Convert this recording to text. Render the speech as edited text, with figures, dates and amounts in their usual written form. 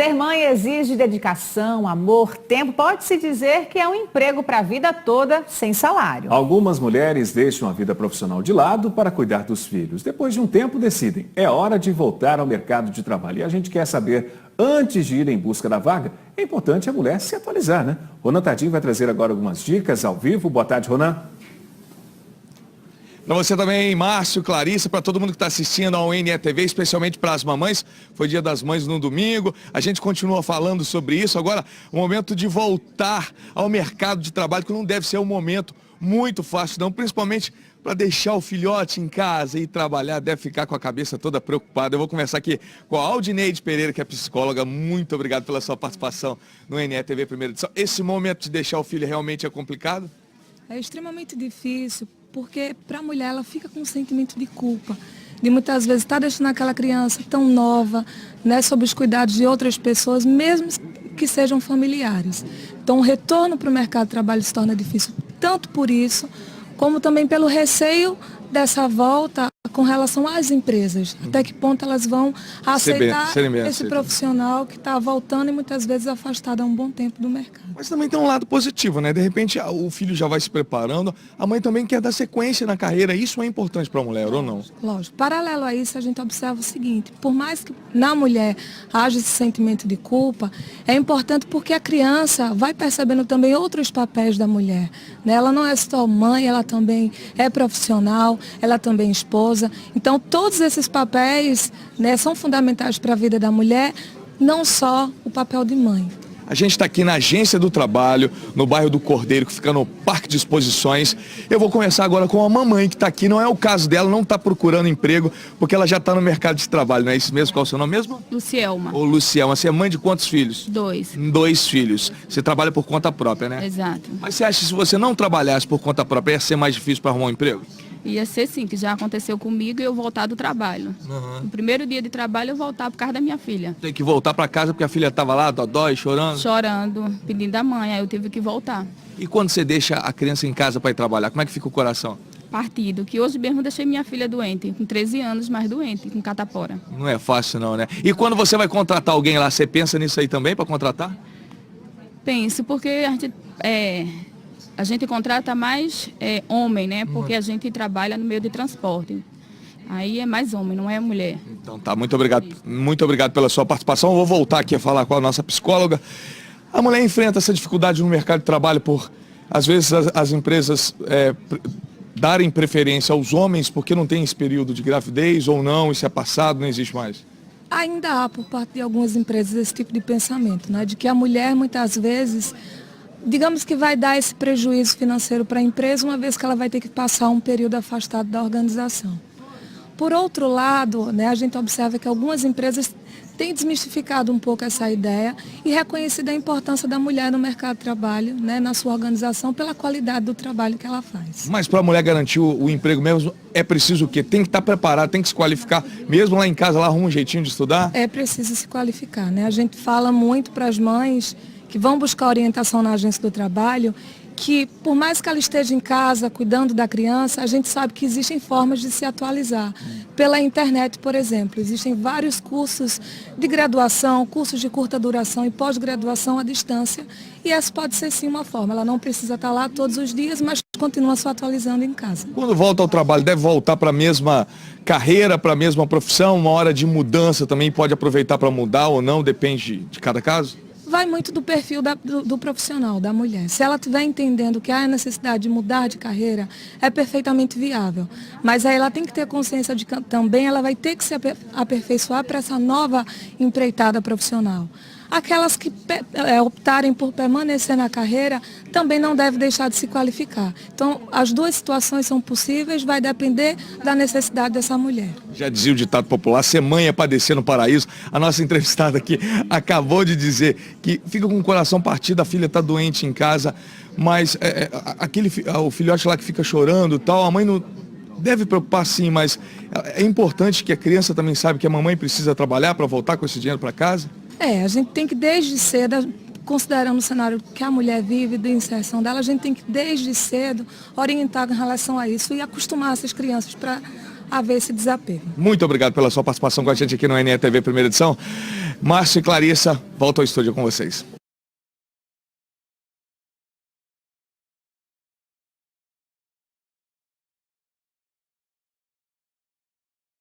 Ser mãe exige dedicação, amor, tempo. Pode-se dizer que é um emprego para a vida toda sem salário. Algumas mulheres deixam a vida profissional de lado para cuidar dos filhos. Depois de um tempo decidem, é hora de voltar ao mercado de trabalho. E a gente quer saber, antes de ir em busca da vaga, é importante a mulher se atualizar, né? Ronan Tadinho vai trazer agora algumas dicas ao vivo. Boa tarde, Ronan. Para você também, Márcio, Clarissa, para todo mundo que está assistindo ao NETV, especialmente para as mamães. Foi Dia das Mães no domingo, a gente continua falando sobre isso. Agora, o momento de voltar ao mercado de trabalho, que não deve ser um momento muito fácil não, principalmente para deixar o filhote em casa e trabalhar, deve ficar com a cabeça toda preocupada. Eu vou conversar aqui com a Aldineide Pereira, que é psicóloga. Muito obrigado pela sua participação no NETV Primeira Edição. Esse momento de deixar o filho realmente é complicado? É extremamente difícil, porque para a mulher ela fica com um sentimento de culpa, de muitas vezes estar deixando aquela criança tão nova, né, sob os cuidados de outras pessoas, mesmo que sejam familiares. Então o retorno para o mercado de trabalho se torna difícil, tanto por isso, como também pelo receio dessa volta com relação às empresas. Até que ponto elas vão aceitar esse profissional que está voltando e muitas vezes afastado há um bom tempo do mercado. Mas também tem um lado positivo, né? De repente o filho já vai se preparando, a mãe também quer dar sequência na carreira. Isso é importante para a mulher, ou não? Lógico. Paralelo a isso, a gente observa o seguinte: por mais que na mulher haja esse sentimento de culpa, é importante porque a criança vai percebendo também outros papéis da mulher, né? Ela não é só mãe, ela também é profissional, ela também é esposa. Então, todos esses papéis, né, são fundamentais para a vida da mulher, não só o papel de mãe. A gente está aqui na Agência do Trabalho, no bairro do Cordeiro, que fica no Parque de Exposições. Eu vou conversar agora com a mamãe que está aqui. Não é o caso dela, não está procurando emprego, porque ela já está no mercado de trabalho, não é isso mesmo? Qual é o seu nome mesmo? Lucielma. Ô, Lucielma, você é mãe de quantos filhos? 2. 2 filhos. Você trabalha por conta própria, né? Exato. Mas você acha que se você não trabalhasse por conta própria, ia ser mais difícil para arrumar um emprego? Ia ser sim, que já aconteceu comigo e eu voltar do trabalho. No primeiro dia de trabalho eu voltar por causa da minha filha. Tem que voltar para casa porque a filha estava lá, dodói, chorando? Chorando, pedindo a mãe, aí eu tive que voltar. E quando você deixa a criança em casa para ir trabalhar, como é que fica o coração? Partido, que hoje mesmo eu deixei minha filha doente, com 13 anos, mais doente, com catapora. Não é fácil não, né? E quando você vai contratar alguém lá, você pensa nisso aí também para contratar? Penso, porque a gente contrata mais homem, né? Porque a gente trabalha no meio de transporte. Aí é mais homem, não é mulher. Então tá, muito obrigado pela sua participação. Eu vou voltar aqui a falar com a nossa psicóloga. A mulher enfrenta essa dificuldade no mercado de trabalho por, às vezes, as empresas darem preferência aos homens porque não tem esse período de gravidez ou não, isso é passado, não existe mais. Ainda há por parte de algumas empresas esse tipo de pensamento, né? De que a mulher muitas vezes, digamos que vai dar esse prejuízo financeiro para a empresa, uma vez que ela vai ter que passar um período afastado da organização. Por outro lado, né, a gente observa que algumas empresas têm desmistificado um pouco essa ideia e reconhecido a importância da mulher no mercado de trabalho, né, na sua organização, pela qualidade do trabalho que ela faz. Mas para a mulher garantir o emprego mesmo, é preciso o quê? Tem que estar preparada, tem que se qualificar. Mesmo lá em casa, ela arruma um jeitinho de estudar? É preciso se qualificar, né? A gente fala muito para as mães que vão buscar orientação na agência do trabalho, que por mais que ela esteja em casa cuidando da criança, a gente sabe que existem formas de se atualizar. Pela internet, por exemplo, existem vários cursos de graduação, cursos de curta duração e pós-graduação à distância, e essa pode ser sim uma forma. Ela não precisa estar lá todos os dias, mas continua se atualizando em casa. Quando volta ao trabalho, deve voltar para a mesma carreira, para a mesma profissão? Uma hora de mudança também pode aproveitar para mudar ou não, depende de cada caso? Vai muito do perfil do profissional, da mulher. Se ela estiver entendendo que há necessidade de mudar de carreira, é perfeitamente viável. Mas aí ela tem que ter consciência de que também ela vai ter que se aperfeiçoar para essa nova empreitada profissional. Aquelas que optarem por permanecer na carreira também não devem deixar de se qualificar. Então, as duas situações são possíveis, vai depender da necessidade dessa mulher. Já dizia o ditado popular, ser mãe é padecer no paraíso. A nossa entrevistada aqui acabou de dizer que fica com o coração partido, a filha está doente em casa, mas o filhote lá que fica chorando e tal, a mãe não deve preocupar sim, mas é importante que a criança também saiba que a mamãe precisa trabalhar para voltar com esse dinheiro para casa? A gente tem que desde cedo, considerando o cenário que a mulher vive, da inserção dela, a gente tem que desde cedo orientar em relação a isso e acostumar essas crianças para haver esse desapego. Muito obrigado pela sua participação com a gente aqui no NETV Primeira Edição. Márcio e Clarissa, volto ao estúdio com vocês.